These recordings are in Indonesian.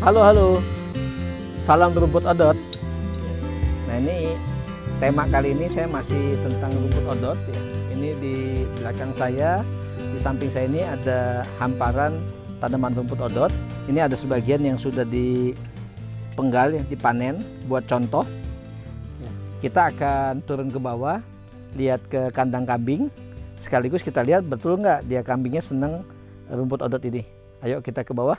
Halo, halo, salam rumput odot. Nah, ini tema kali ini saya masih tentang rumput odot ya. Ini di belakang saya, di samping saya ini ada hamparan tanaman rumput odot. Ini ada sebagian yang sudah dipenggal, yang dipanen buat contoh. Kita akan turun ke bawah, lihat ke kandang kambing. Sekaligus kita lihat betul nggak dia kambingnya seneng rumput odot ini. Ayo kita ke bawah.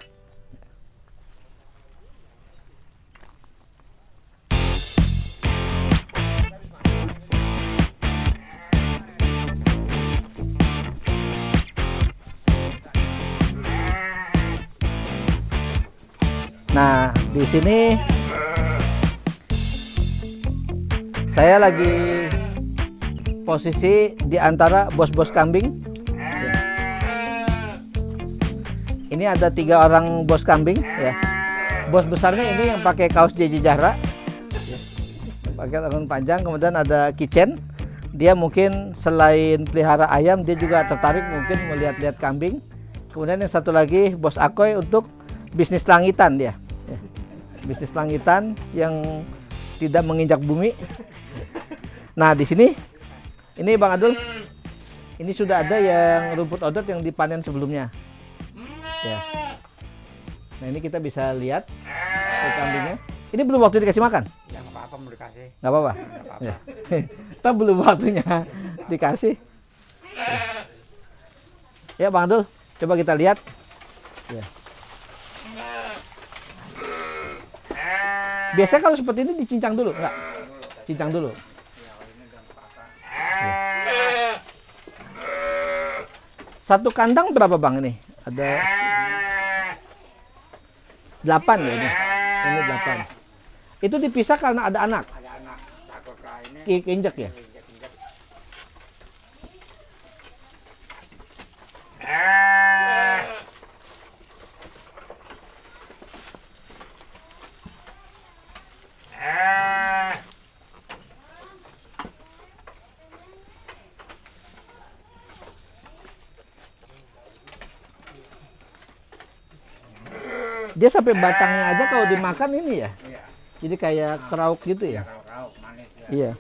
Nah, di sini saya lagi posisi di antara bos-bos kambing. Ini ada 3 orang bos kambing ya. Bos besarnya ini yang pakai kaos JJ Zahra, pakai lengan panjang. Kemudian ada Kitchen. Dia mungkin selain pelihara ayam, dia juga tertarik mungkin melihat-lihat kambing. Kemudian yang satu lagi bos Akoy untuk bisnis langitan dia. Bisnis langitan yang tidak menginjak bumi. Nah, di sini ini Bang Adul, ini sudah ada yang rumput odot yang dipanen sebelumnya ya. Nah, ini kita bisa lihat kambingnya. Ini belum waktu dikasih makan? Ya, nggak apa-apa, mau dikasih. Nggak apa-apa? Ya. Kita belum waktunya dikasih ya. Bang Adul, coba kita lihat ya. Biasanya kalau seperti ini dicincang dulu, enggak? Cincang dulu. Ya. Satu kandang berapa Bang ini? Ada 8 ya ini. Ini 8. Itu dipisah karena ada anak. Ada anak, takut ini. Keinjak ya? Dia sampai batangnya aja kalau dimakan ini ya. Iya. Jadi kayak kerauk gitu ya. Rauk, manis ya. Iya.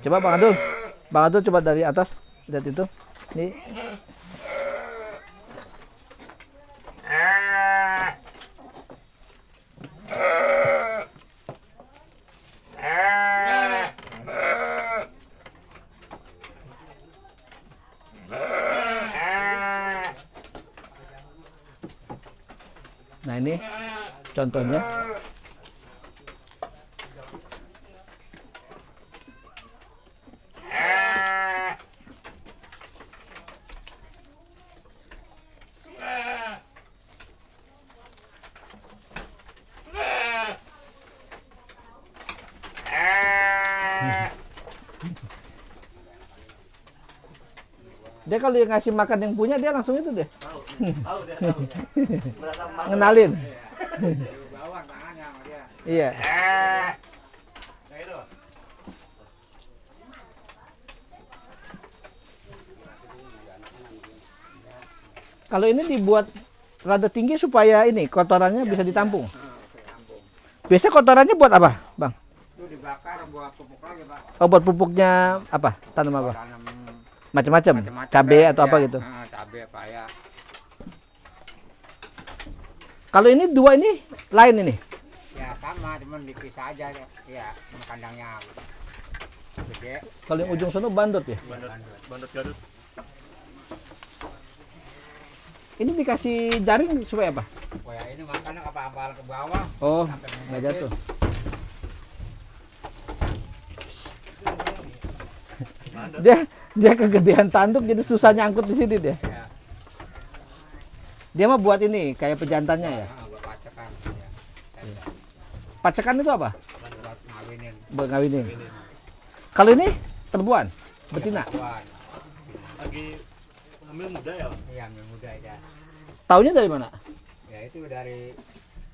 Coba Bang Adul coba dari atas lihat itu. Ini nah, ini contohnya. Dia kalau dia ngasih makan yang punya, dia langsung itu deh. Tahu dia tahu. Ngenalin. Bawang tangannya sama dia. Iya. Nah, itu. Kalau ini dibuat rada tinggi supaya ini kotorannya bisa ditampung. Biasanya kotorannya buat apa, Bang? Itu dibakar buat pupuk lagi, Pak. Oh, buat pupuknya apa? Tanam apa? Tanam Macam-macam. Cabai atau apa gitu. Cabai apa ya. Kalau ini dua ini lain ini. Ya sama, cuman dipisah aja ya. Ya, kandangnya gede. Kalau yang ujung sana bandot ya. Bandot Garut. Ini dikasih jaring supaya apa? Oh ya, ini makannya apa-apa ke bawah. Oh, Sampai nggak jatuh. Dia kegedean tanduk jadi susah nyangkut di sini dia. Ya, Dia mah buat ini kayak pejantannya ya. buat pacekan. Ya. Pacekan itu apa? Buat ngawinin. Buat ngawinin. Kalau ini perempuan, betina. Perempuan. Lagi hamil muda ya? Iya, yang muda ya. Taunya dari mana? Ya itu dari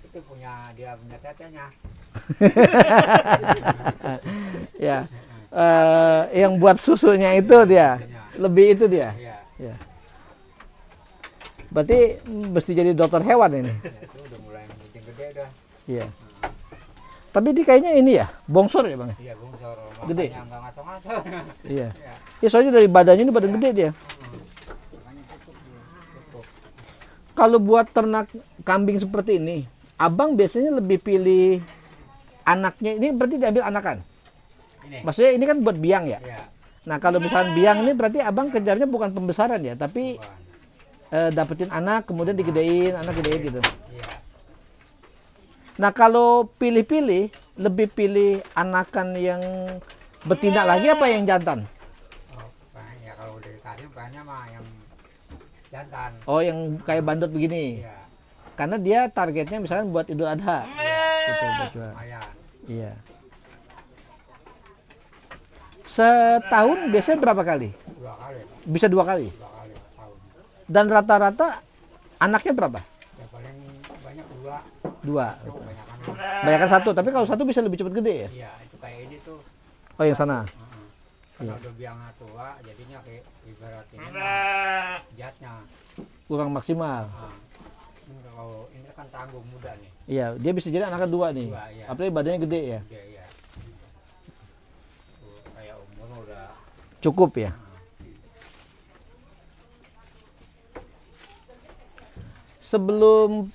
itu punya dia punya tetenya. Ya. Yang buat susunya itu dia. Lebih itu dia. Iya. Ya. Berarti mesti jadi dokter hewan ini. Ya, itu udah mulai makin gede dah. Iya. Tapi dia kayaknya ini ya, bongsor ya bang? Iya, bongsor. Gede. Makanya nggak ngasong-ngasong. Iya. Ya. Ya soalnya dari badannya ini badan gede dia. Makanya cukup. Kalau buat ternak kambing seperti ini, abang biasanya lebih pilih anaknya. Ini berarti diambil anakan. Ini. Maksudnya ini kan buat biang ya. Iya. Nah kalau misalnya biang ini berarti abang kejarnya bukan pembesaran ya, tapi Bukan. dapetin anak kemudian digedein, anak gedein gitu. Iya. Nah kalau pilih-pilih, lebih pilih anakan yang betina lagi apa yang jantan? Oh, ya kalau udah dikasih banyak mah yang jantan. Oh yang kayak bandot begini. Iya. Karena dia targetnya misalnya buat Idul Adha. Betul, betul. Lumayan. Iya. Setahun biasanya berapa kali? 2 kali. Bisa 2 kali. 2 kali tahun. Dan rata-rata anaknya berapa? Ya paling banyak 2. 2. Itu kebanyakan. Banyakan 1, tapi kalau 1 bisa lebih cepat gede ya? Iya, itu kayak ini tuh. Oh yang sana. Kalau Iya. udah biangnya tua, jadinya kayak ibarat ini mah jatnya. Kurang maksimal. Nah, ini kalau ini kan tanggung muda nih. Iya, dia bisa jadi anaknya 2 nih. 2, iya. Apalagi badannya gede ya. Dia ya. Tuh, kayak umur udah Cukup ya. Sebelum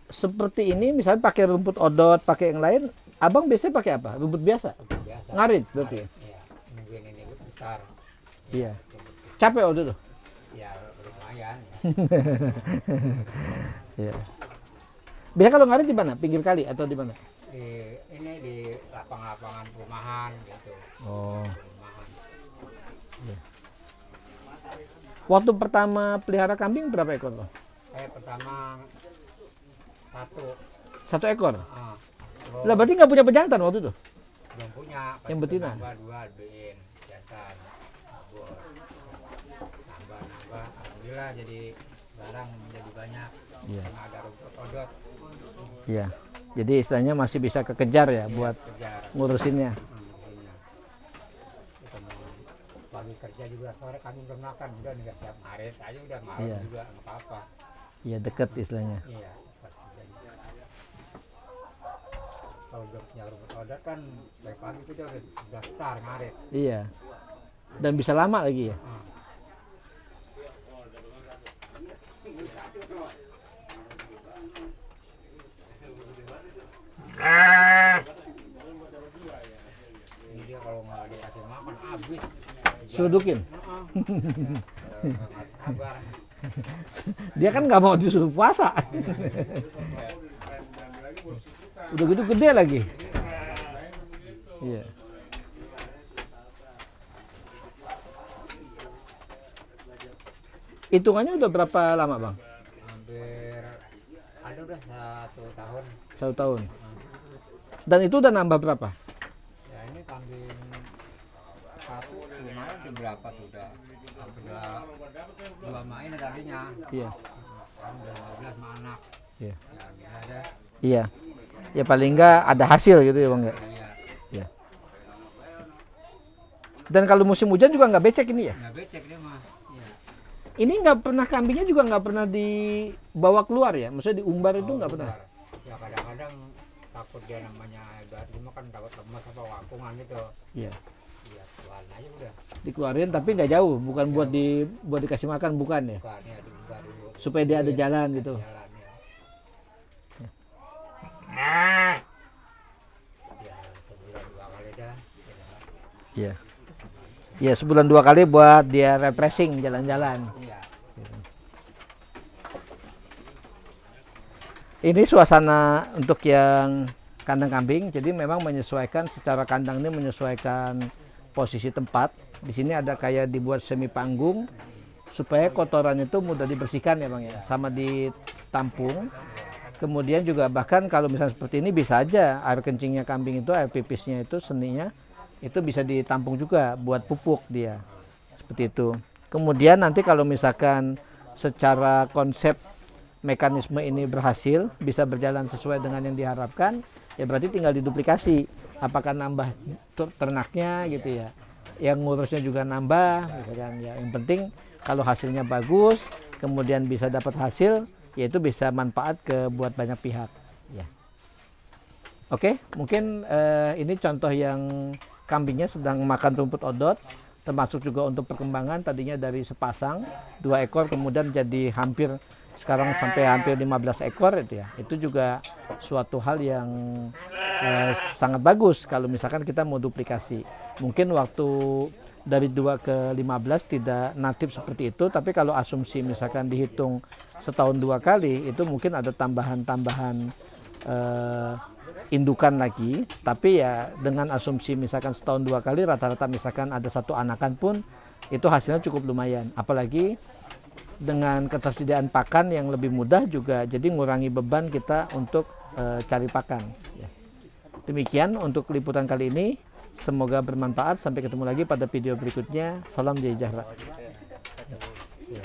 seperti ini, misalnya pakai rumput odot, pakai yang lain, abang biasanya pakai apa? Rumput biasa? biasa. Ngarit berarti ya? Iya, mungkin ini besar. Iya. Rumput besar. Capek waktu itu? Ya lumayan. Iya. Biasa kalau ngarit di mana? Pinggir kali atau di mana? Ini di lapang-lapangan perumahan gitu. Oh. Perumahan. Waktu pertama pelihara kambing berapa ekor, Bang? Saya pertama 1. 1 ekor. Terus Lah berarti nggak punya pejantan waktu itu? belum punya. Pas Yang udah betina? Nambah 2 beliin jantan. Nambah. Alhamdulillah jadi barang jadi banyak. Iya. Karena ada rumput odot. Iya. Jadi istilahnya masih bisa kekejar ya buat Kejar. ngurusinnya. Iya. Itu mau pagi kerja juga sore kami belum makan udah nih nggak siap ngarit aja udah malam Iya. juga nggak apa-apa. Iya deket istilahnya. Iya. Pas kerjanya. Kalau udah punya rumput odot kan dari pagi kita udah start ngarit. Iya. Dan bisa lama lagi ya. Ini dia kalau nggak dikasih makan habis. Surudukin. Nggak sabar. Dia kan nggak mau disuruh puasa. Udah gitu gede lagi. Iya. Hitungannya udah berapa lama, Bang? Hampir ada udah 1 tahun. 1 tahun. Dan itu udah nambah berapa? Ya ini kambing satu lumayan tuh berapa tuh udah hampir udah 2 main tadinya. Iya. Sekarang udah 15 sama anak. Iya. Ya gila ada. Iya. Ya paling enggak ada hasil gitu ya, Bang ya. Iya. Iya. Dan kalau musim hujan juga nggak becek ini ya? Nggak becek dia mah. Iya. Ini nggak pernah kambingnya juga nggak pernah dibawa keluar ya? Maksudnya diumbar itu nggak pernah? Keluar. Ya kadang-kadang takut dia namanya dari mah kan takut lemas apa wakungan gitu. Iya. Iya, keluarin aja udah. Dikeluarin tapi nggak jauh, bukan buat dikasih makan bukan ya? Bukan ya dibuka dulu. Supaya dia ada jalan gitu. Jalan ya. Ya sebulan 2 kali dah. Iya. Ya sebulan 2 kali buat dia refreshing jalan-jalan. Iya. Ini suasana untuk yang kandang kambing, jadi memang menyesuaikan secara kandang ini menyesuaikan posisi tempat. Di sini ada kayak dibuat semi panggung supaya kotoran itu mudah dibersihkan ya Bang ya, sama ditampung. Kemudian juga bahkan kalau misalnya seperti ini bisa aja air kencingnya kambing itu, air pipisnya itu, seninya itu bisa ditampung juga buat pupuk dia. Seperti itu. Kemudian nanti kalau misalkan secara konsep mekanisme ini berhasil, bisa berjalan sesuai dengan yang diharapkan, ya berarti tinggal diduplikasi. Apakah nambah ternaknya gitu ya, yang ngurusnya juga nambah, misalkan ya. Yang penting kalau hasilnya bagus, kemudian bisa dapat hasil, yaitu bisa manfaat ke buat banyak pihak. Ya. Oke, mungkin ini contoh yang kambingnya sedang makan rumput odot, termasuk juga untuk perkembangan tadinya dari sepasang 2 ekor kemudian jadi sekarang sampai hampir 15 ekor itu ya. Itu juga suatu hal yang sangat bagus kalau misalkan kita mau duplikasi. Mungkin waktu dari 2 ke 15 tidak natif seperti itu, tapi kalau asumsi misalkan dihitung setahun 2 kali, itu mungkin ada tambahan-tambahan indukan lagi. Tapi ya dengan asumsi misalkan setahun 2 kali, rata-rata misalkan ada 1 anakan pun, itu hasilnya cukup lumayan. Apalagi dengan ketersediaan pakan yang lebih mudah juga, jadi ngurangi beban kita untuk cari pakan. Ya. Demikian untuk liputan kali ini, semoga bermanfaat. Sampai ketemu lagi pada video berikutnya. Salam sejahtera. Ya.